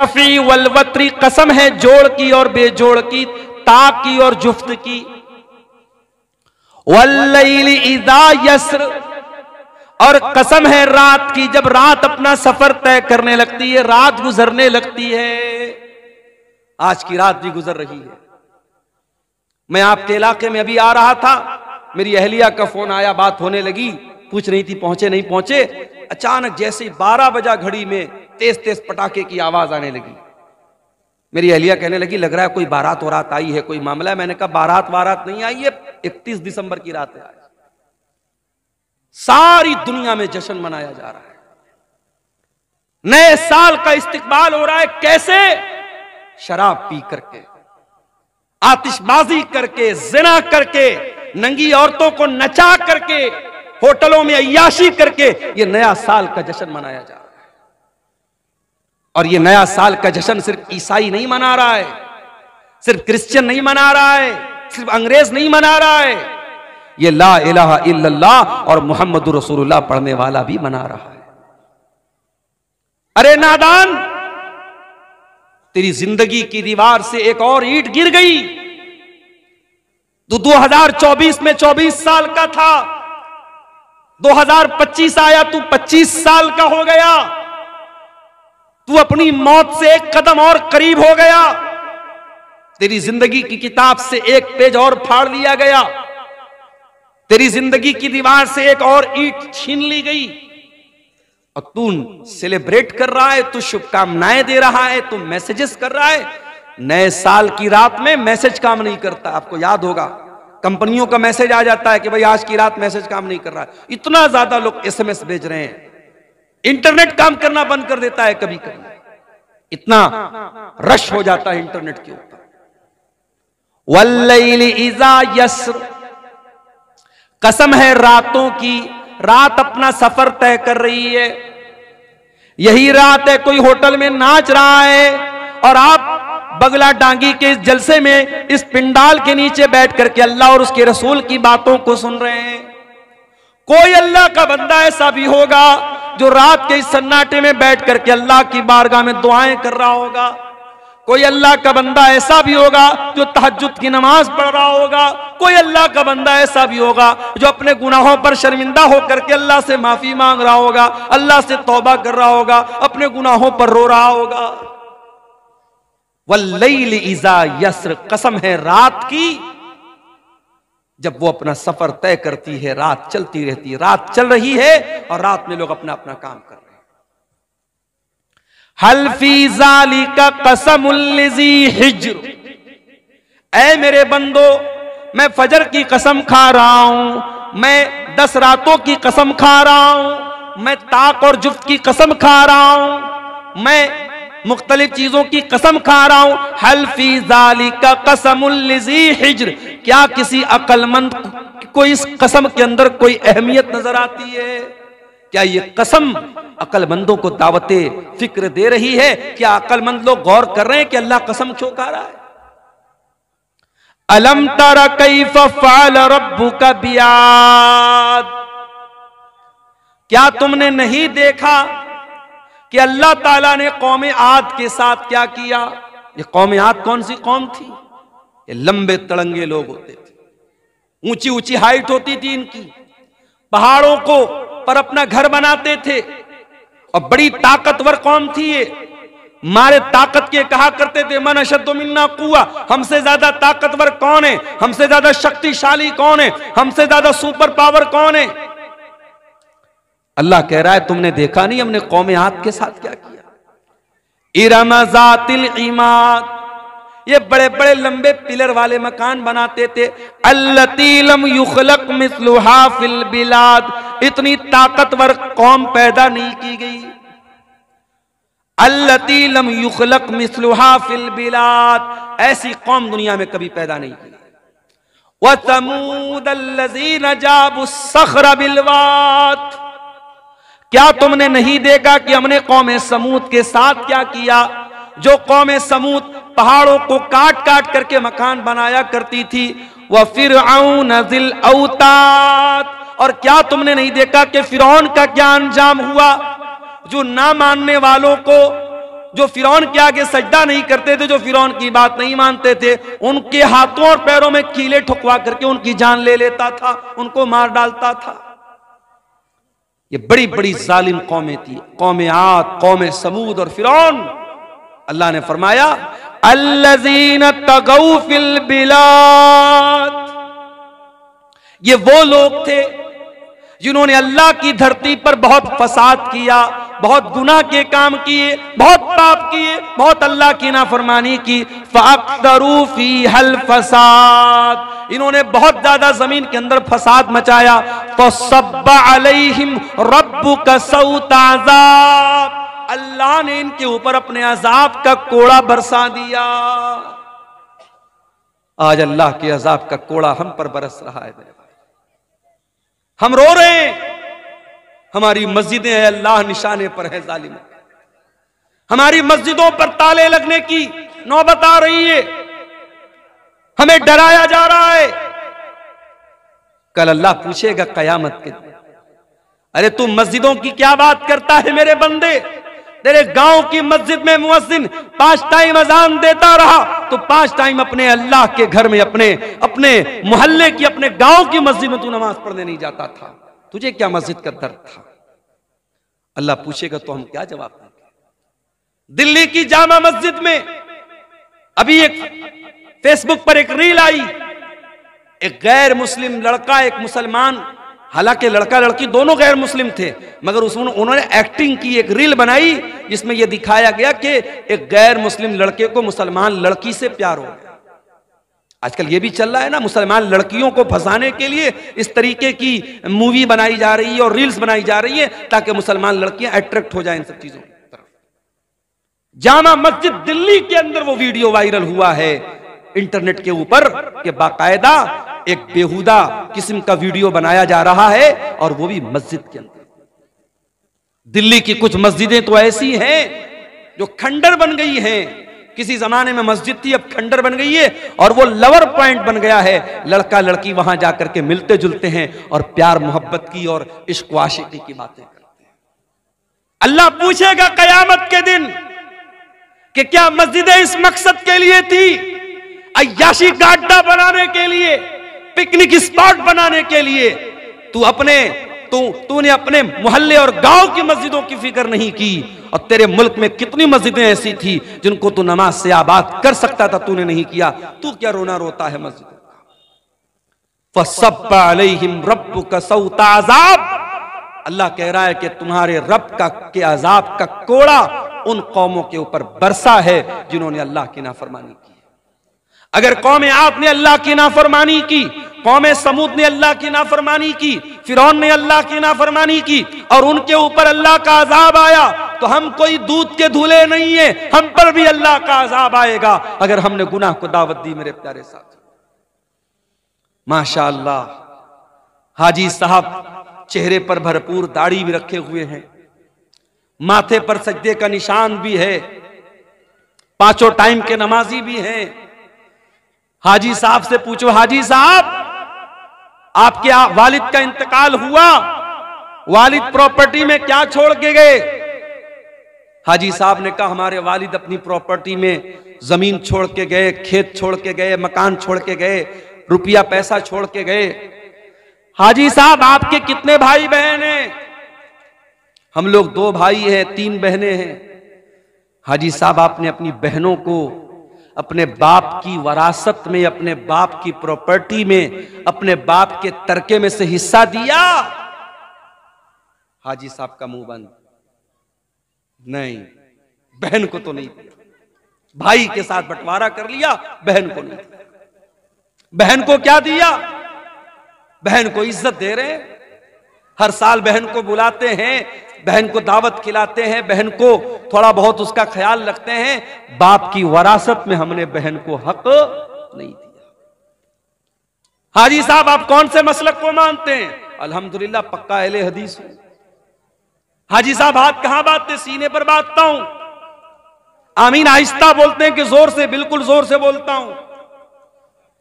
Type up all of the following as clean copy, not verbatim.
शफी वल वत्री, कसम है जोड़ की और बेजोड़ की, ताक की और जुफ्त की। वल्लैली इज़ा यस्र, और कसम है रात की जब रात अपना सफर तय करने लगती है, रात गुजरने लगती है। आज की रात भी गुजर रही है। मैं आपके इलाके में अभी आ रहा था, मेरी अहलिया का फोन आया, बात होने लगी, पूछ रही थी पहुंचे नहीं पहुंचे। अचानक जैसे 12 बजा घड़ी में तेज तेज पटाखे की आवाज आने लगी। मेरी अहलिया कहने लगी लग रहा है कोई बारात वारात आई है, कोई मामला है। मैंने कहा बारात वारात नहीं आई है, 31 दिसंबर की रात है आज। सारी दुनिया में जश्न मनाया जा रहा है, नए साल का इस्तिकबाल हो रहा है। कैसे? शराब पी करके, आतिशबाजी करके, जिना करके, नंगी औरतों को नचा करके, होटलों में अय्याशी करके ये नया साल का जश्न मनाया जा रहा है। और ये नया साल का जश्न सिर्फ ईसाई नहीं मना रहा है, सिर्फ क्रिश्चियन नहीं मना रहा है, सिर्फ अंग्रेज नहीं मना रहा है, ये ला इलाहा इल्लल्लाह और मुहम्मदुर रसूलुल्लाह पढ़ने वाला भी मना रहा है। अरे नादान, तेरी जिंदगी की दीवार से एक और ईंट गिर गई। तू 2024 में 24 साल का था, 2025 आया, तू 25 साल का हो गया। तू अपनी मौत से एक कदम और करीब हो गया। तेरी जिंदगी की किताब से एक पेज और फाड़ लिया गया। तेरी जिंदगी की दीवार से एक और ईंट छीन ली गई और तू सेलिब्रेट कर रहा है, तू शुभकामनाएं दे रहा है, तू मैसेजेस कर रहा है। नए साल की रात में मैसेज काम नहीं करता। आपको याद होगा, कंपनियों का मैसेज आ जाता है कि भाई आज की रात मैसेज काम नहीं कर रहा है। इतना ज्यादा लोग एसएमएस भेज रहे हैं, इंटरनेट काम करना बंद कर देता है कभी कभी, इतना रश हो जाता है इंटरनेट के ऊपर। वल्लैली इज़ा यस्र, कसम है रातों की, रात अपना सफर तय कर रही है। यही रात है कोई होटल में नाच रहा है और आप बगला डांगी के इस जलसे में, इस पिंडाल के नीचे बैठ करके अल्लाह और उसके रसूल की बातों को सुन रहे हैं। कोई अल्लाह का बंदा ऐसा भी होगा जो रात के इस सन्नाटे में बैठ करके अल्लाह की बारगाह में दुआएं कर रहा होगा। कोई अल्लाह का बंदा ऐसा भी होगा जो तहज्जुद की नमाज पढ़ रहा होगा। कोई अल्लाह का बंदा ऐसा भी होगा जो अपने गुनाहों पर शर्मिंदा होकर के अल्लाह से माफी मांग रहा होगा, अल्लाह से तौबा कर रहा होगा, अपने गुनाहों पर रो रहा होगा। वल्लैली इज़ा यस्र, कसम है रात की जब वो अपना सफर तय करती है। रात चलती रहती है, रात चल रही है और रात में लोग अपना अपना काम कर रहे हैं। हल फी ज़ालिका कसमुल लिज़ी हिज्र, ऐ मेरे बंदो, मैं फजर की कसम खा रहा हूं, मैं 10 रातों की कसम खा रहा हूं, मैं ताक और जुफ्त की कसम खा रहा हूं, मैं मुख्तलिफ चीजों की कसम खा रहा हूं। हल फी ज़ालिका कसमुल लिज़ी हिज्र, क्या किसी अक्लमंद को इस कसम के अंदर कोई अहमियत नजर आती है? क्या ये कसम अक्लमंदों को दावते फिक्र दे रही है? क्या अक्लमंद लोग गौर कर रहे हैं कि अल्लाह कसम क्यों खा रहा है? अलम तरा कैफ फ़अल रब्बुका बिआद, क्या तुमने नहीं देखा कि अल्लाह ताला ने कौम आद के साथ क्या किया? ये कौम आद कौन सी कौम थी? ये लंबे तड़ंगे लोग होते थे, ऊंची ऊंची हाइट होती थी इनकी, पहाड़ों को पर अपना घर बनाते थे और बड़ी ताकतवर कौम थी ये। मारे ताकत के कहा करते थे मन अशद्दु मिन्ना कुव्वा, हमसे ज्यादा ताकतवर कौन है, हमसे ज्यादा शक्तिशाली कौन है, हमसे ज्यादा सुपर पावर कौन है? अल्लाह कह रहा है तुमने देखा नहीं हमने कौम आद के साथ क्या किया? इरम ज़ातिल इमाद, ये बड़े बड़े लंबे पिलर वाले मकान बनाते थे। अल्लती लम युखलक मिस्लुहा फिल बिलाद, इतनी ताकतवर कौम पैदा नहीं की गई। अल्लती लम युखलक मिस्लुहा फिल बिलाद, ऐसी कौम दुनिया में कभी पैदा नहीं की। व समूद अल्लज़ीना जाबु सखरा बिलवाद, क्या तुमने नहीं देखा कि हमने कौम समूद के साथ क्या किया? जो कौम समूद पहाड़ों को काट काट करके मकान बनाया करती थी। वह फिरऔन ज़िल औताद, और क्या तुमने नहीं देखा कि फिरौन का क्या अंजाम हुआ, जो ना मानने वालों को जो फिरौन के आगे सजदा नहीं करते थे, जो फिरौन की बात नहीं मानते थे, उनके हाथों और पैरों में कीले ठुकवा करके उनकी जान ले लेता था, उनको मार डालता था। ये बड़ी बड़ी जालिम कौमें थी, कौम आद, कौम समूद और फिरौन। अल्लाह ने फरमाया अल्लज़ीन तगौ फिल बिलाद, ये वो लोग थे जिन्होंने अल्लाह की धरती पर बहुत फसाद किया, बहुत गुनाह के काम किए, बहुत पाप किए, बहुत अल्लाह की नाफरमानी की। फ़अक्तरू फ़ीहल फ़साद, इन्होंने बहुत ज्यादा जमीन के अंदर फसाद मचाया। फ़सब्बा अलैहिम रब्बुका सौत अज़ाब, अल्लाह ने इनके ऊपर अपने अजाब का कोड़ा बरसा दिया। आज अल्लाह के अजाब का कोड़ा हम पर बरस रहा है। हम रो रहे हैं, हमारी मस्जिदें हैं अल्लाह निशाने पर है जालिम, हमारी मस्जिदों पर ताले लगने की नौबत आ रही है, हमें डराया जा रहा है। कल अल्लाह पूछेगा कयामत के दिन, अरे तू मस्जिदों की क्या बात करता है मेरे बंदे? तेरे गांव की मस्जिद में मुअज्जिन 5 टाइम अजान देता रहा, तो 5 टाइम अपने अल्लाह के घर में, अपने मोहल्ले की, अपने गांव की मस्जिद में तू नमाज पढ़ने नहीं जाता था। तुझे क्या मस्जिद का दर्द था? अल्लाह पूछेगा तो हम क्या जवाब देंगे? दिल्ली की जामा मस्जिद में अभी एक फेसबुक पर एक रील आई, एक गैर मुस्लिम लड़का, एक मुसलमान, हालांकि लड़का लड़की दोनों गैर मुस्लिम थे, मगर उसमें उन्होंने एक्टिंग की, एक रील बनाई जिसमें यह दिखाया गया कि एक गैर मुस्लिम लड़के को मुसलमान लड़की से प्यार हो गया। आजकल यह भी चल रहा है ना, मुसलमान लड़कियों को फंसाने के लिए इस तरीके की मूवी बनाई जा रही है और रील्स बनाई जा रही है ताकि मुसलमान लड़कियां अट्रैक्ट हो जाएं इन सब चीजों की तरफ। जामा मस्जिद दिल्ली के अंदर वो वीडियो वायरल हुआ है इंटरनेट के ऊपर कि बाकायदा एक बेहुदा किस्म का वीडियो बनाया जा रहा है और वो भी मस्जिद के अंदर। दिल्ली की कुछ मस्जिदें तो ऐसी हैं जो खंडर बन गई हैं, किसी जमाने में मस्जिद थी, अब खंडर बन गई है और वो लवर पॉइंट बन गया है। लड़का लड़की वहां जाकर के मिलते जुलते हैं और प्यार मोहब्बत की और इश्क आशिकी की बातें करते हैं। अल्लाह पूछेगा कयामत के दिन कि क्या मस्जिदें इस मकसद के लिए थी, अय्याशी का अड्डा बनाने के लिए, पिकनिक स्पॉट बनाने के लिए? तूने अपने मोहल्ले और गांव की मस्जिदों की फिक्र नहीं की, और तेरे मुल्क में कितनी मस्जिदें ऐसी थी जिनको तू नमाज से आबाद कर सकता था, तूने नहीं किया। तू क्या रोना रोता है मस्जिदों का? फसब्बा अलैहिम रब्बुका सौत अज़ाब, अल्लाह कह रहा है कि तुम्हारे रब के अजाब का कोड़ा उन कौमों के ऊपर बरसा है जिन्होंने अल्लाह की नाफरमानी की। अगर कौम आद ने अल्लाह की नाफरमानी की, कौम समूद ने अल्लाह की नाफरमानी की, फिरौन ने अल्लाह की नाफरमानी की और उनके ऊपर अल्लाह का अजाब आया, तो हम कोई दूध के धूले नहीं है, हम पर भी अल्लाह का अजाब आएगा अगर हमने गुनाह को दावत दी। मेरे प्यारे साथ, माशाअल्लाह हाजी साहब चेहरे पर भरपूर दाढ़ी भी रखे हुए हैं, माथे पर सजदे का निशान भी है, 5 टाइम के नमाजी भी हैं। हाजी साहब से पूछो, हाजी साहब आपके वालिद का इंतकाल हुआ, वालिद प्रॉपर्टी में क्या छोड़ के गए? हाजी साहब ने कहा हमारे वालिद अपनी प्रॉपर्टी में जमीन छोड़ के गए, खेत छोड़ के गए, मकान छोड़ के गए, रुपया पैसा छोड़ के गए। हाजी साहब आपके कितने भाई बहन हैं? हम लोग 2 भाई हैं, 3 बहनें हैं। हाजी साहब आपने अपनी बहनों को अपने बाप की वरासत में, अपने बाप की प्रॉपर्टी में, अपने बाप के तरके में से हिस्सा दिया? हाजी साहब का मुंह बंद, नहीं, बहन को तो नहीं दिया। भाई के साथ बंटवारा कर लिया, बहन को नहीं दिया। बहन को क्या दिया? बहन को इज्जत दे रहे हैं, हर साल बहन को बुलाते हैं, बहन को दावत खिलाते हैं, बहन को थोड़ा बहुत उसका ख्याल रखते हैं। बाप की वरासत में हमने बहन को हक नहीं दिया। हाजी साहब आप कौन से मसलक को मानते हैं? अल्हम्दुलिल्लाह पक्का अहले हदीस हूं। हाजी साहब हाथ कहां बांधते? सीने पर बांधता हूं। आमीन आहिस्ता बोलते हैं कि जोर से? बिल्कुल जोर से बोलता हूं।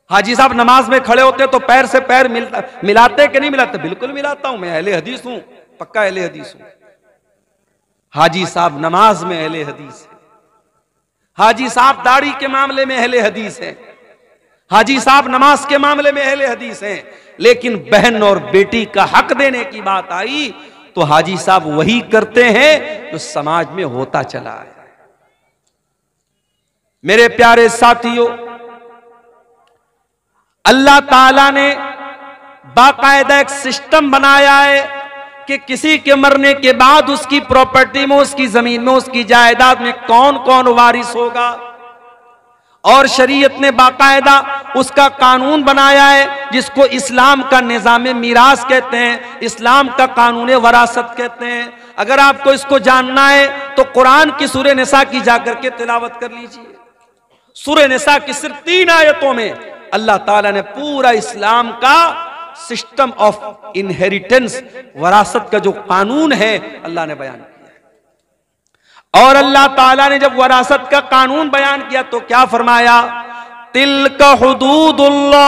हाजी साहब नमाज में खड़े होते तो पैर से पैर मिलाते कि नहीं मिलाते? बिल्कुल मिलाता हूं, मैं अहले हदीस हूं, पक्का अहले हदीस हूं। हाजी साहब नमाज में अहले हदीस है, हाजी साहब दाढ़ी के मामले में अहले हदीस हैं, हाजी साहब नमाज के मामले में अहले हदीस हैं, लेकिन बहन और बेटी का हक देने की बात आई तो हाजी साहब वही करते हैं जो समाज में होता चला है। मेरे प्यारे साथियों, अल्लाह ताला ने बाकायदा एक सिस्टम बनाया है कि किसी के मरने के बाद उसकी प्रॉपर्टी में, उसकी जमीन में, उसकी जायदाद में कौन कौन वारिस होगा, और शरीयत ने बाकायदा उसका कानून बनाया है जिसको इस्लाम का निज़ाम मीरास कहते हैं, इस्लाम का कानून वरासत कहते हैं। अगर आपको इसको जानना है तो कुरान की सूरह निसा की जाकर के तिलावत कर लीजिए। सूरह निसा की सिर्फ 3 आयतों में अल्लाह ताला ने पूरा इस्लाम का सिस्टम ऑफ इनहेरिटेंस, वरासत का जो कानून है अल्लाह ने बयान किया। और अल्लाह ताला ने जब वरासत का कानून बयान किया तो क्या फरमाया, तिल्का हुदूदुल्लाह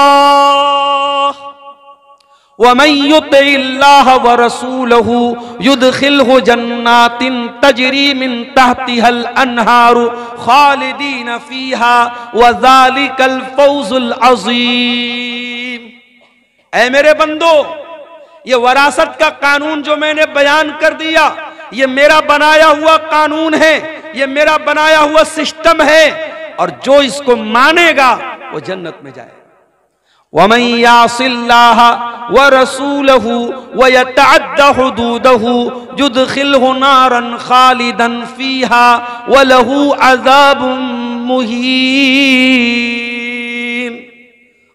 व मन युतिल्लाह व रसूलहु युदखिलहु जन्नातिन तजरी मिन तहतिहल अनहारु खालिदीन फीहा व ज़ालिकल फौजुल अज़ीम। ऐ मेरे बंदो, ये वरासत का कानून जो मैंने बयान कर दिया, ये मेरा बनाया हुआ कानून है, ये मेरा बनाया हुआ सिस्टम है, और जो इसको मानेगा वो जन्नत में जाएगा। वमन यासिल्लाह व रसूलहु व यतअद्दा हुदूदहु युदखिलहु नारन खालिदन फीहा व लहू अज़ाबुम मुहीन।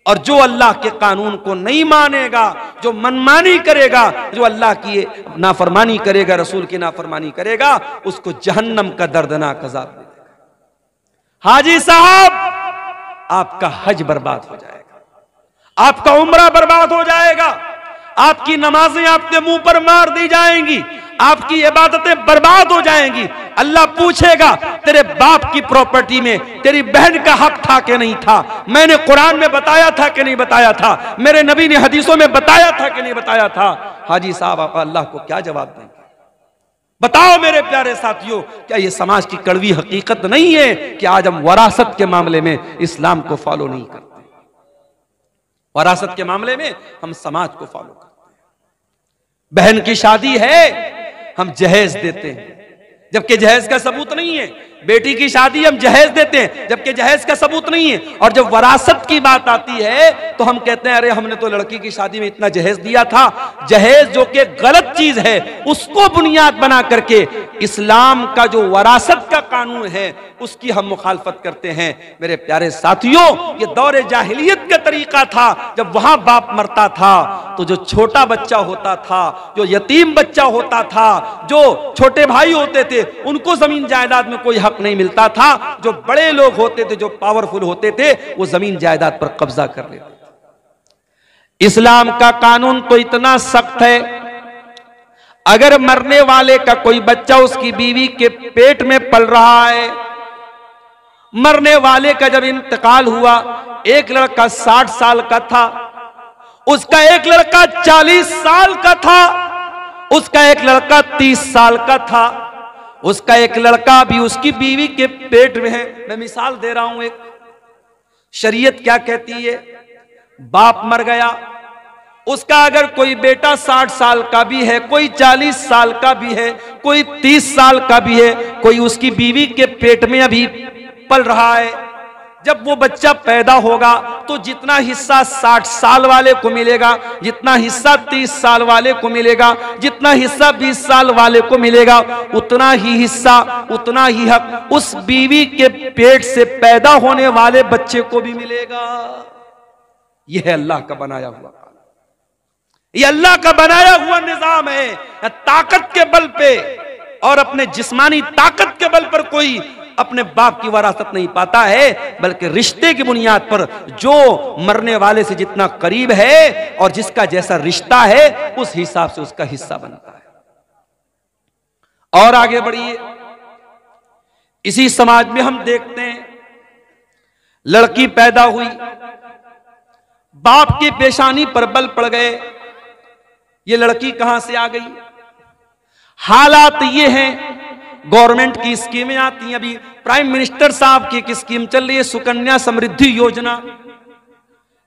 और जो अल्लाह के कानून को नहीं मानेगा, जो मनमानी करेगा, जो अल्लाह की नाफरमानी करेगा, रसूल की नाफरमानी करेगा, उसको जहन्नम का दर्दनाक अज़ाब मिलेगा। हाजी साहब, आपका हज बर्बाद हो जाएगा, आपका उम्रा बर्बाद हो जाएगा, आपकी नमाजें आपके मुंह पर मार दी जाएंगी, आपकी इबादतें बर्बाद हो जाएंगी। अल्लाह पूछेगा तेरे बाप की प्रॉपर्टी में तेरी बहन का हक था कि नहीं था, मैंने कुरान में बताया था कि नहीं बताया था, मेरे नबी ने हदीसों में बताया था कि नहीं बताया था। हाजी साहब, आप अल्लाह को क्या जवाब देंगे? बताओ मेरे प्यारे साथियों, क्या यह समाज की कड़वी हकीकत नहीं है कि आज हम वरासत के मामले में इस्लाम को फॉलो नहीं करते? वरासत के मामले में हम समाज को फॉलो करते हैं। बहन की शादी है, हम जहेज देते हैं जबकि जहेज का सबूत नहीं है। बेटी की शादी हम जहेज देते हैं जबकि जहेज का सबूत नहीं है। और जब वरासत की बात आती है तो हम कहते हैं अरे हमने तो लड़की की शादी में इतना जहेज दिया था। जहेज जो कि गलत चीज है, उसको बुनियाद बना करके इस्लाम का जो वरासत का कानून है उसकी हम मुखालफत करते हैं। मेरे प्यारे साथियों, ये दौरे जाहिलियत का तरीका था। जब वहां बाप मरता था तो जो छोटा बच्चा होता था, जो यतीम बच्चा होता था, जो छोटे भाई होते थे, उनको जमीन जायदाद में कोई हक नहीं मिलता था। जो बड़े लोग होते थे, जो पावरफुल होते थे, वो जमीन जायदाद पर कब्जा कर लेते थे। इस्लाम का कानून तो इतना सख्त है, अगर मरने वाले का कोई बच्चा उसकी बीवी के पेट में पल रहा है, मरने वाले का जब इंतकाल हुआ, एक लड़का 60 साल का था, उसका एक लड़का 40 साल का था, उसका एक लड़का 30 साल का था, उसका एक लड़का भी उसकी बीवी के पेट में है। मैं मिसाल दे रहा हूं एक। शरीयत क्या कहती है? बाप मर गया, उसका अगर कोई बेटा 60 साल का भी है, कोई 40 साल का भी है, कोई 30 साल का भी है, कोई उसकी बीवी के पेट में अभी पल रहा है, जब वो बच्चा पैदा होगा तो जितना हिस्सा 60 साल वाले को मिलेगा, जितना हिस्सा 30 साल वाले को मिलेगा, जितना हिस्सा 20 साल वाले को मिलेगा, उतना ही हिस्सा, उतना ही हक उस बीवी के पेट से पैदा होने वाले बच्चे को भी मिलेगा। यह है अल्लाह का बनाया हुआ, यह अल्लाह का बनाया हुआ निजाम है। ताकत के बल पे और अपने जिस्मानी ताकत के बल पर कोई अपने बाप की वरासत नहीं पाता है, बल्कि रिश्ते की बुनियाद पर जो मरने वाले से जितना करीब है और जिसका जैसा रिश्ता है उस हिसाब से उसका हिस्सा बनता है। और आगे बढ़िए, इसी समाज में हम देखते हैं लड़की पैदा हुई, बाप की पेशानी पर बल पड़ गए, ये लड़की कहां से आ गई? हालात ये हैं, गवर्नमेंट की स्कीमें आती हैं। अभी प्राइम मिनिस्टर साहब की एक स्कीम चल रही है, सुकन्या समृद्धि योजना।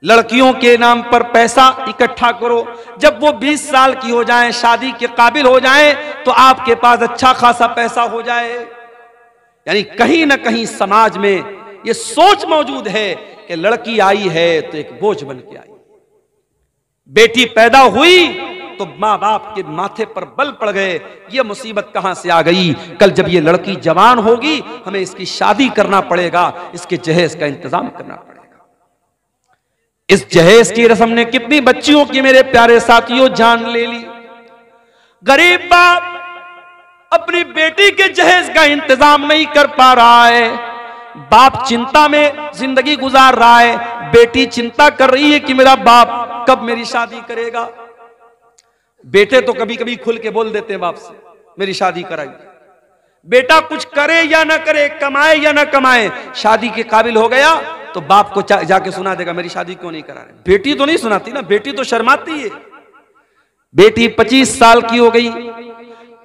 लड़कियों के नाम पर पैसा इकट्ठा करो, जब वो 20 साल की हो जाएं, शादी के काबिल हो जाएं, तो आपके पास अच्छा खासा पैसा हो जाए। यानी कहीं ना कहीं समाज में ये सोच मौजूद है कि लड़की आई है तो एक बोझ बन के आई। बेटी पैदा हुई तो मां बाप के माथे पर बल पड़ गए, ये मुसीबत कहां से आ गई। कल जब ये लड़की जवान होगी, हमें इसकी शादी करना पड़ेगा, इसके जहेज का इंतजाम करना पड़ेगा। इस जहेज की रस्म ने कितनी बच्चियों की, मेरे प्यारे साथियों, जान ले ली। गरीब बाप अपनी बेटी के जहेज का इंतजाम नहीं कर पा रहा है, बाप चिंता में जिंदगी गुजार रहा है, बेटी चिंता कर रही है कि मेरा बाप कब मेरी शादी करेगा। बेटे तो कभी कभी खुल के बोल देते हैं बाप से, मेरी शादी कराइए। बेटा कुछ करे या ना करे, कमाए या ना कमाए, शादी के काबिल हो गया तो बाप को जाके सुना देगा, मेरी शादी क्यों नहीं करा रहे। बेटी तो नहीं सुनाती ना, बेटी तो शर्माती है। बेटी 25 साल की हो गई,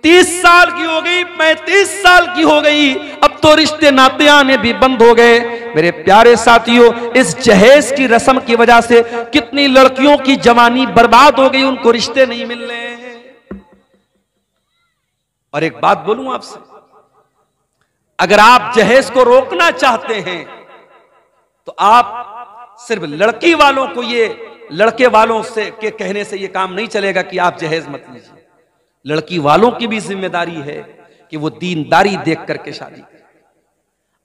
30 साल की हो गई, 35 साल की हो गई, अब तो रिश्ते नाते आने भी बंद हो गए। मेरे प्यारे साथियों, इस जहेज की रस्म की वजह से कितनी लड़कियों की जवानी बर्बाद हो गई, उनको रिश्ते नहीं मिल रहे हैं। और एक बात बोलूं आपसे, अगर आप जहेज को रोकना चाहते हैं तो आप सिर्फ लड़की वालों को, ये लड़के वालों से के कहने से ये काम नहीं चलेगा कि आप जहेज मत लीजिए। लड़की वालों की भी जिम्मेदारी है कि वो दीनदारी देख करके शादी करें।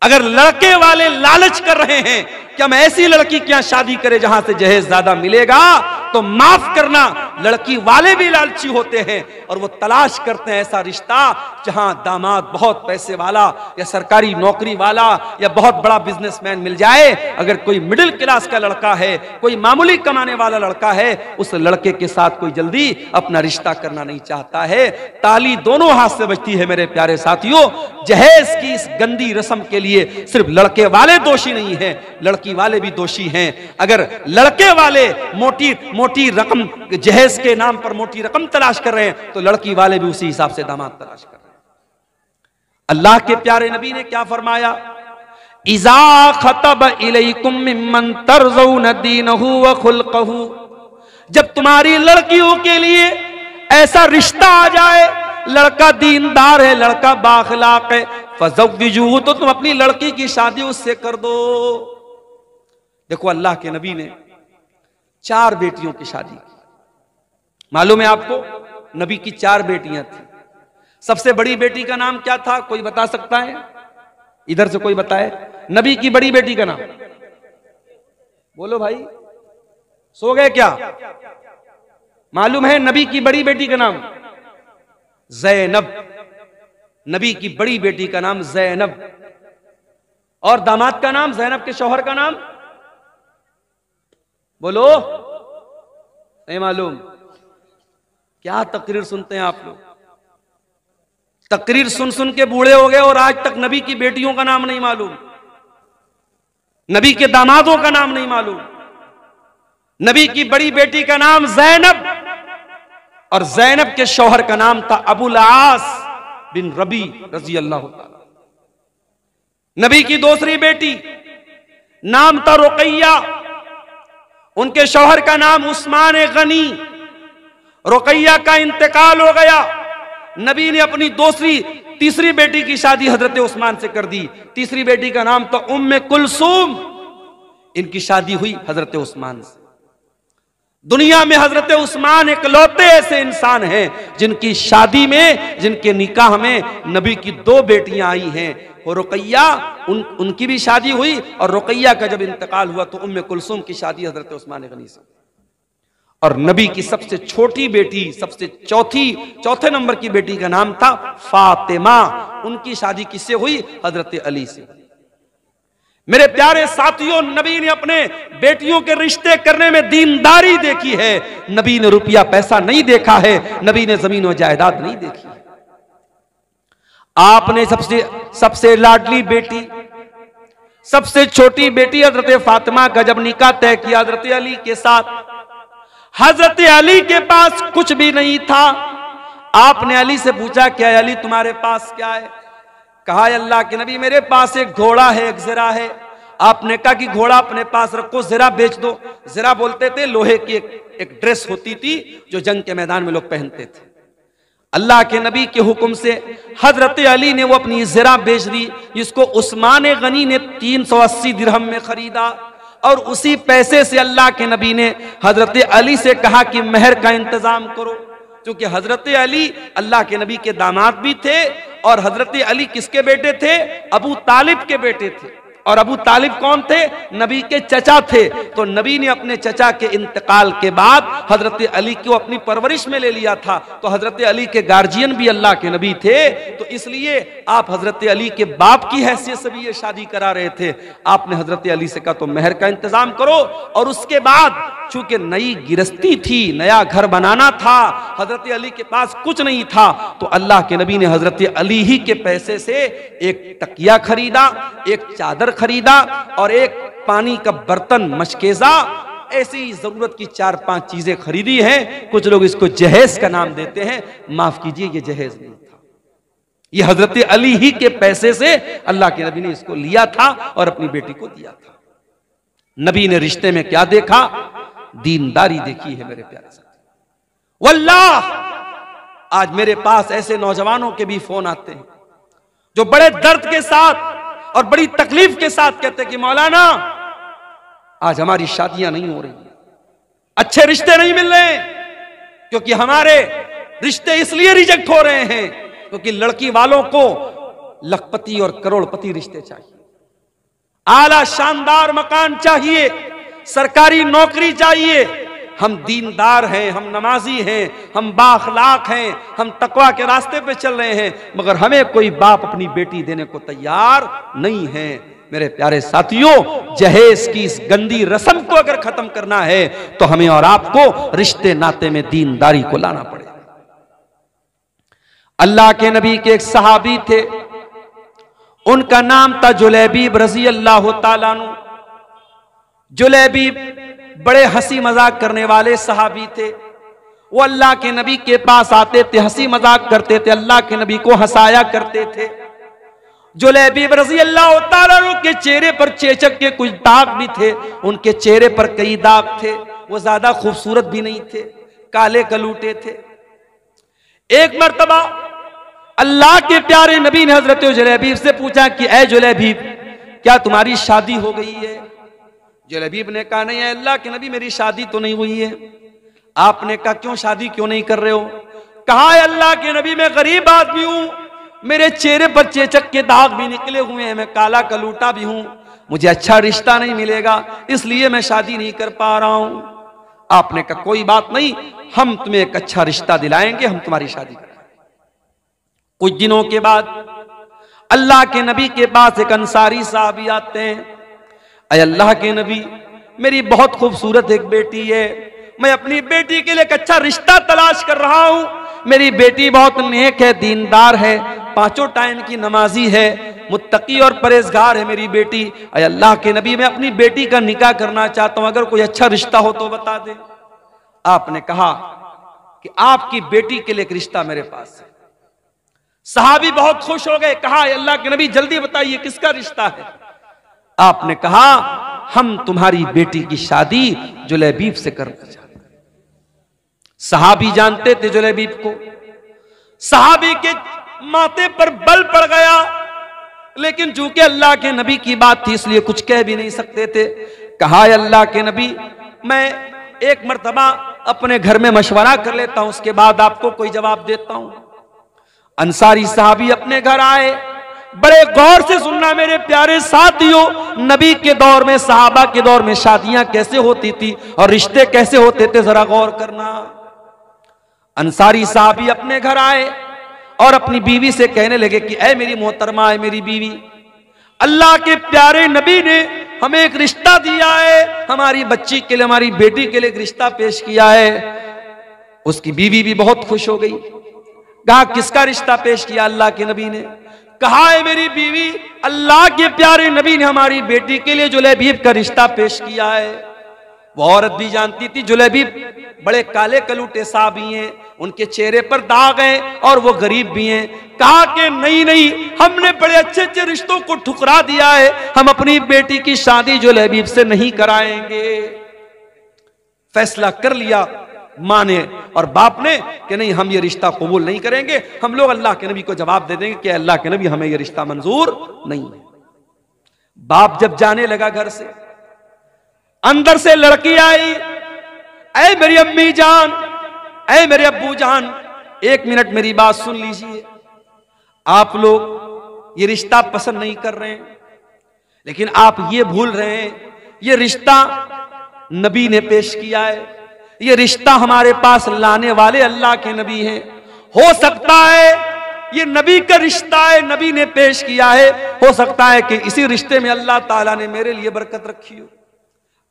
अगर लड़के वाले लालच कर रहे हैं कि हम ऐसी लड़की क्या शादी करें जहां से जहेज ज्यादा मिलेगा, तो माफ करना, लड़की वाले भी लालची होते हैं और वो तलाश करते हैं ऐसा रिश्ता जहां दामाद बहुत पैसे वाला या सरकारी नौकरी वाला या बहुत बड़ा बिजनेसमैन मिल जाए। अगर कोई मिडिल क्लास का लड़का है, कोई मामूली कमाने वाला लड़का है, उस लड़के के साथ कोई जल्दी अपना रिश्ता करना नहीं चाहता है। ताली दोनों हाथ से बजती है मेरे प्यारे साथियों। जहेज की इस गंदी रस्म के लिए सिर्फ लड़के वाले दोषी नहीं हैं, लड़की वाले भी दोषी हैं। अगर लड़के वाले मोटी रकम, जहेज के नाम पर मोटी रकम तलाश कर रहे हैं, तो लड़की वाले भी उसी हिसाब से दामाद तलाश कर रहे हैं। अल्लाह के प्यारे नबी ने क्या फरमाया, इज़ा खतब इलैकुम मिम्मन तरज़ौन दीनहु व खुल्क़हु, जब तुम्हारी लड़कियों के लिए ऐसा रिश्ता आ जाए, लड़का दीनदार है, लड़का बाखलाक है, फज़व्विजूहु, तो तुम अपनी लड़की की शादी उससे कर दो। देखो अल्लाह के नबी ने 4 बेटियों की शादी की। मालूम है आपको, नबी की 4 बेटियां थी। सबसे बड़ी बेटी का नाम क्या था, कोई बता सकता है? इधर से कोई बताए नबी की बड़ी बेटी का नाम। बोलो भाई, सो गए क्या? मालूम है नबी की बड़ी बेटी का नाम? ज़ैनब। नबी की बड़ी बेटी का नाम ज़ैनब। और दामाद का नाम, ज़ैनब के शौहर का नाम बोलो, नहीं मालूम? क्या तकरीर सुनते हैं आप लोग? तकरीर सुन सुन के बूढ़े हो गए और आज तक नबी की बेटियों का नाम नहीं मालूम, नबी के दामादों का नाम नहीं मालूम। नबी की बड़ी बेटी का नाम ज़ैनब और ज़ैनब के शौहर का नाम था अबुल आस बिन रबी रजी अल्लाह ताला। नबी की दूसरी बेटी नाम था रुकैया, उनके शौहर का नाम उस्मान गनी। रुकैया का इंतकाल हो गया, नबी ने अपनी तीसरी बेटी की शादी हजरत उस्मान से कर दी। तीसरी बेटी का नाम था उम्मे कुलसूम, इनकी शादी हुई हजरत उस्मान से। दुनिया में हजरत उस्मान इकलौते ऐसे इंसान हैं जिनकी शादी में, जिनके निकाह में नबी की 2 बेटियां आई हैं। और रुकैया, उनकी भी शादी हुई और रुकैया का जब इंतकाल हुआ तो उम्मे कुलसूम की शादी हजरत उस्मान गनी से। और नबी की सबसे छोटी बेटी, सबसे चौथे नंबर की बेटी का नाम था फातिमा, उनकी शादी किससे हुई? हजरत अली से। मेरे प्यारे साथियों, नबी ने अपने बेटियों के रिश्ते करने में दीनदारी देखी है। नबी ने रुपया पैसा नहीं देखा है, नबी ने जमीन और जायदाद नहीं देखी है। आपने सबसे लाडली बेटी, सबसे छोटी बेटी हजरत फातिमा का जब निकाह तय किया हजरत अली के साथ, हजरत अली के पास कुछ भी नहीं था। आपने अली से पूछा, क्या अली तुम्हारे पास क्या है? कहा अल्लाह के नबी मेरे पास एक घोड़ा है, एक ज़रा है। आपने कहा कि घोड़ा अपने पास रखो, ज़रा बेच दो। ज़रा बोलते थे लोहे की एक ड्रेस होती थी जो जंग के मैदान में लोग पहनते थे। अल्लाह के नबी के हुक्म से हजरत अली ने वो अपनी ज़रा बेच दी, जिसको उस्मान गनी ने 380 दिरहम में खरीदा। और उसी पैसे से अल्लाह के नबी ने हजरत अली से कहा कि मेहर का इंतजाम करो, क्योंकि हजरत अली अल्लाह के नबी के दामाद भी थे और हजरत अली किसके बेटे थे? अबू तालिब के बेटे थे। और अबू तालिब कौन थे? नबी के चचा थे। तो नबी ने अपने चचा के इंतकाल के बाद हजरत अली को अपनी परवरिश में ले लिया था। तो हजरत अली के गार्जियन भी अल्लाह के नबी थे, तो इसलिए आप हजरत अली के बाप की हैसियत से भी ये शादी करा रहे थे। आपने हजरत अली से कहा तो मेहर का इंतजाम करो। और उसके बाद चूंकि नई गिरस्ती थी, नया घर बनाना था, हजरत अली के पास कुछ नहीं था, तो अल्लाह के नबी ने हजरत अली ही के पैसे से एक तकिया खरीदा, एक चादर खरीदा और एक पानी का बर्तन मशकेजा, ऐसी जरूरत की 4-5 चीजें खरीदी हैं। कुछ लोग इसको जहेज का नाम देते हैं, माफ कीजिए ये जहेज नहीं था, ये हजरत अली ही के पैसे से अल्लाह के नबी ने इसको लिया था और अपनी बेटी को दिया था। नबी ने रिश्ते में क्या देखा? दीनदारी देखी है मेरे प्यारे साथी। वल्लाह आज मेरे पास ऐसे नौजवानों के भी फोन आते हैं जो बड़े दर्द के साथ और बड़ी तकलीफ के साथ कहते हैं कि मौलाना आज हमारी शादियां नहीं हो रही, अच्छे रिश्ते नहीं मिल रहे, क्योंकि हमारे रिश्ते इसलिए रिजेक्ट हो रहे हैं क्योंकि लड़की वालों को लखपति और करोड़पति रिश्ते चाहिए, आला शानदार मकान चाहिए, सरकारी नौकरी चाहिए। हम दीनदार हैं, हम नमाजी हैं, हम बाखलाक हैं, हम तकवा के रास्ते पे चल रहे हैं, मगर हमें कोई बाप अपनी बेटी देने को तैयार नहीं है। मेरे प्यारे साथियों, जहेज की इस गंदी रस्म को अगर खत्म करना है तो हमें और आपको रिश्ते नाते में दीनदारी को लाना पड़ेगा। अल्लाह के नबी के एक सहाबी थे, उनका नाम था जुलैबीब रजी अल्लाह ताला अन्हु। जुलैबीब बड़े हंसी मजाक करने वाले सहाबी थे। वो अल्लाह के नबी के पास आते थे, हंसी मजाक करते थे, अल्लाह के नबी को हंसाया करते थे। जुलैबीब रजी अल्लाह ताला अन्हु के चेहरे पर चेचक के कुछ दाग भी थे, उनके चेहरे पर कई दाग थे, वो ज्यादा खूबसूरत भी नहीं थे, काले कलूटे थे। एक मर्तबा अल्लाह के प्यारे नबी ने हजरत जुलैबीब से पूछा कि ऐ जुलैबीब, क्या तुम्हारी शादी हो गई है? जुलैबीब ने कहा नहीं है अल्लाह के नबी, मेरी शादी तो नहीं हुई है। आपने कहा क्यों, शादी क्यों नहीं कर रहे हो? कहा है अल्लाह के नबी, मैं गरीब आदमी हूं, मेरे चेहरे पर चेचक के दाग भी निकले हुए हैं, मैं काला कलूटा भी हूं, मुझे अच्छा रिश्ता नहीं मिलेगा, इसलिए मैं शादी नहीं कर पा रहा हूं। आपने कहा कोई बात नहीं, हम तुम्हें एक अच्छा रिश्ता दिलाएंगे, हम तुम्हारी शादी करेंगे। कुछ दिनों के बाद अल्लाह के नबी के पास एक अंसारी साहबी आते हैं, अय अल्लाह के नबी, मेरी बहुत खूबसूरत एक बेटी है, मैं अपनी बेटी के लिए एक अच्छा रिश्ता तलाश कर रहा हूं, मेरी बेटी बहुत नेक है, दीनदार है, 5 टाइम की नमाजी है, मुत्तकी और परहेजगार है मेरी बेटी। अय अल्लाह के नबी, मैं अपनी बेटी का निकाह करना चाहता हूं, अगर कोई अच्छा रिश्ता हो तो बता दे। आपने कहा कि आपकी बेटी के लिए एक रिश्ता मेरे पास है। सहाबी बहुत खुश हो गए, कहा अल्लाह के नबी जल्दी बताइए किसका रिश्ता है? आपने कहा हम तुम्हारी बेटी की शादी जुलैबीब से करना चाहते हैं। सहाबी जानते थे जुलैबीब को, सहाबी के माथे पर बल पड़ गया, लेकिन चूंकि अल्लाह के नबी की बात थी इसलिए कुछ कह भी नहीं सकते थे। कहा अल्लाह के नबी, मैं एक मर्तबा अपने घर में मशवरा कर लेता हूं, उसके बाद आपको कोई जवाब देता हूं। अंसारी साहबी अपने घर आए, बड़े गौर से सुनना मेरे प्यारे साथियों, नबी के दौर में, सहाबा के दौर में शादियां कैसे होती थी और रिश्ते कैसे होते थे, जरा गौर करना। अंसारी साहबी अपने घर आए और अपनी बीवी से कहने लगे कि ऐ मेरी मोहतरमा, है मेरी बीवी, अल्लाह के प्यारे नबी ने हमें एक रिश्ता दिया है, हमारी बच्ची के लिए, हमारी बेटी के लिए एक रिश्ता पेश किया है। उसकी बीवी भी बहुत खुश हो गई। कहा किसका रिश्ता पेश किया? अल्लाह के नबी ने। कहा है मेरी बीवी, अल्लाह के प्यारे नबी ने हमारी बेटी के लिए जुलैबीब का रिश्ता पेश किया है। वो औरत भी जानती थी जुलैबीब बड़े काले कलूटे साहब भी हैं, उनके चेहरे पर दाग हैं और वो गरीब भी हैं। कहा कि नहीं नहीं, हमने बड़े अच्छे अच्छे रिश्तों को ठुकरा दिया है, हम अपनी बेटी की शादी जुलैबीब से नहीं कराएंगे। फैसला कर लिया मां ने और बाप ने कि नहीं, हम ये रिश्ता कबूल नहीं करेंगे, हम लोग अल्लाह के नबी को जवाब दे देंगे कि अल्लाह के नबी हमें ये रिश्ता मंजूर नहीं है। बाप जब जाने लगा घर से, अंदर से लड़की आई, ऐ मेरी अम्मी जान, ऐ मेरे अब्बू जान, एक मिनट मेरी बात सुन लीजिए। आप लोग ये रिश्ता पसंद नहीं कर रहे हैं, लेकिन आप ये भूल रहे हैं ये रिश्ता नबी ने पेश किया है, ये रिश्ता हमारे पास लाने वाले अल्लाह के नबी हैं। हो सकता है ये नबी का रिश्ता है, नबी ने पेश किया है, हो सकता है कि इसी रिश्ते में अल्लाह ताला ने मेरे लिए बरकत रखी हो।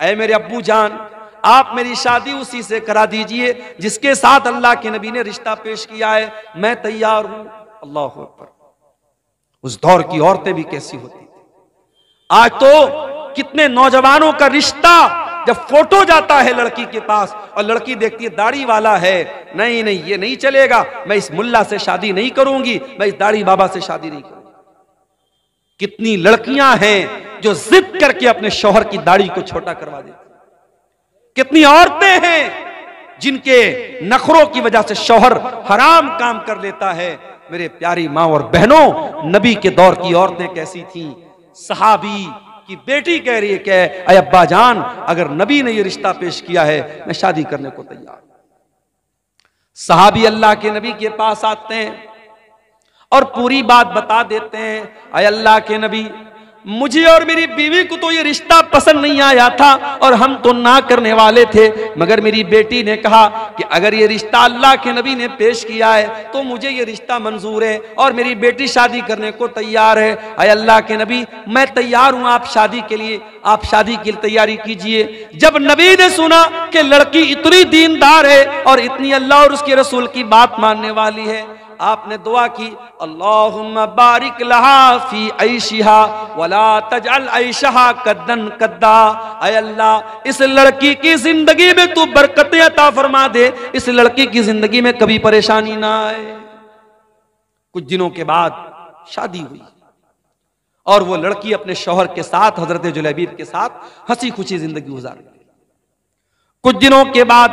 ऐ मेरे अब्बू जान, आप मेरी शादी उसी से करा दीजिए जिसके साथ अल्लाह के नबी ने रिश्ता पेश किया है, मैं तैयार हूं। अल्लाह अकबर। उस दौर की औरतें भी कैसी होती थी। आज तो कितने नौजवानों का रिश्ता जब फोटो जाता है लड़की के पास और लड़की देखती है दाढ़ी वाला है, नहीं नहीं ये नहीं चलेगा, मैं इस मुल्ला से शादी नहीं करूंगी, मैं इस दाढ़ी बाबा से शादी नहीं करूंगी। कितनी लड़कियां हैं जो जिद करके अपने शौहर की दाढ़ी को छोटा करवा देती, कितनी औरतें हैं जिनके नखरों की वजह से शौहर हराम काम कर लेता है। मेरे प्यारी माँ और बहनों, नबी के दौर की औरतें कैसी थीं। सहाबी की बेटी कह रही है कि अय अब्बा जान, अगर नबी ने यह रिश्ता पेश किया है मैं शादी करने को तैयार। सहाबी अल्लाह के नबी के पास आते हैं और पूरी बात बता देते हैं, अय अल्लाह के नबी, मुझे और मेरी बीवी को तो ये रिश्ता पसंद नहीं आया था और हम तो ना करने वाले थे, मगर मेरी बेटी ने कहा कि अगर ये रिश्ता अल्लाह के नबी ने पेश किया है तो मुझे ये रिश्ता मंजूर है और मेरी बेटी शादी करने को तैयार है। अय अल्लाह के नबी, मैं तैयार हूं आप शादी के लिए, आप शादी की तैयारी कीजिए। जब नबी ने सुना कि लड़की इतनी दीनदार है और इतनी अल्लाह और उसके रसूल की बात मानने वाली है, आपने दुआ की, अल्लाहुम्मा बारिक लहा फी ऐशिहा वला तजअल ऐशहा कद्दन कद्दा। ऐ अल्लाह, इस लड़की की जिंदगी में तू बरकतें अता फरमा दे, इस लड़की की जिंदगी में कभी परेशानी ना आए। कुछ दिनों के बाद शादी हुई और वो लड़की अपने शौहर के साथ, हजरत जुलैबीब के साथ हंसी खुशी जिंदगी गुजार गई। कुछ दिनों के बाद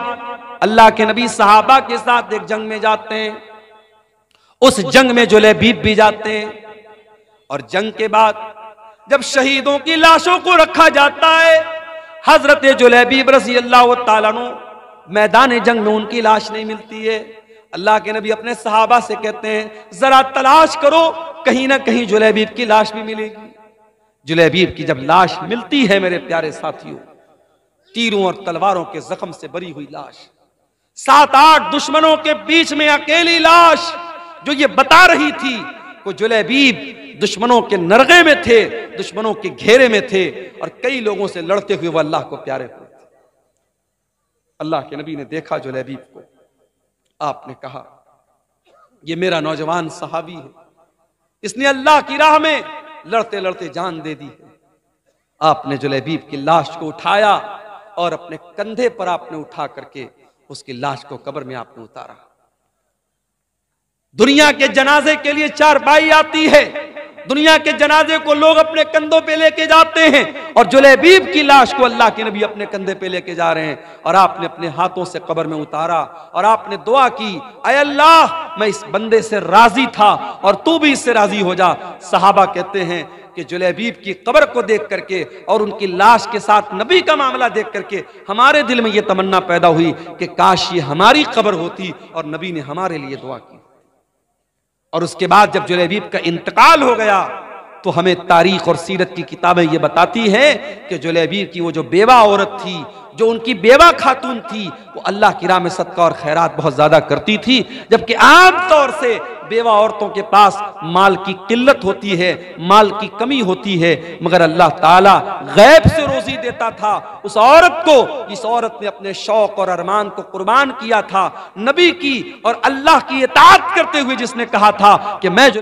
अल्लाह के नबी सहाबा के साथ एक जंग में जाते हैं, उस जंग में जुलैबीब भी जाते हैं और जंग के बाद जब शहीदों की लाशों को रखा जाता है, हजरत जुलैबीब रज़ी अल्लाह तआला अन्हु मैदान जंग में उनकी लाश नहीं मिलती है। अल्लाह के नबी अपने सहाबा से कहते हैं, जरा तलाश करो, कहीं ना कहीं जुलैबीब की लाश भी मिलेगी। जुलैबीब की जब लाश मिलती है मेरे प्यारे साथियों, तीरों और तलवारों के जख्म से भरी हुई लाश, 7-8 दुश्मनों के बीच में अकेली लाश, जो ये बता रही थी कि जुलैबीब दुश्मनों के नरगे में थे, दुश्मनों के घेरे में थे और कई लोगों से लड़ते हुए वो अल्लाह को प्यारे हुए थे। अल्लाह के नबी ने देखा जुलैबीब को, आपने कहा ये मेरा नौजवान सहाबी है, इसने अल्लाह की राह में लड़ते लड़ते जान दे दी है। आपने जुलैबीब की लाश को उठाया और अपने कंधे पर आपने उठा करके उसकी लाश को कब्र में आपने उतारा। दुनिया के जनाजे के लिए चारपाई आती है, दुनिया के जनाजे को लोग अपने कंधों पे लेके जाते हैं और जुलैबीब की लाश को अल्लाह के नबी अपने कंधे पे लेके जा रहे हैं और आपने अपने हाथों से कब्र में उतारा और आपने दुआ की, ऐ अल्लाह, मैं इस बंदे से राजी था और तू भी इससे राजी हो जा। सहाबा कहते हैं कि जुलैबीब की कब्र को देख करके और उनकी लाश के साथ नबी का मामला देख करके हमारे दिल में यह तमन्ना पैदा हुई कि काश ये हमारी कब्र होती और नबी ने हमारे लिए दुआ की। और उसके बाद जब जुलैबीब का इंतकाल हो गया तो हमें तारीख और सीरत की किताबें ये बताती हैं कि जुलैबीब की वो जो बेवा औरत थी, जो उनकी बेवा खातून थी, वो अल्लाह की राह में सदका और खैरात बहुत ज्यादा करती थी, जबकि आम तौर से बेवा औरतों के पास माल की किल्लत होती है, माल की कमी होती है, मगर अल्लाह ताला गैब से रोजी देता था उस औरत को, इस औरत ने अपने शौक और अरमान को कुर्बान किया था नबी की और अल्लाह की इताअत करते हुए, जिसने कहा था कि मैं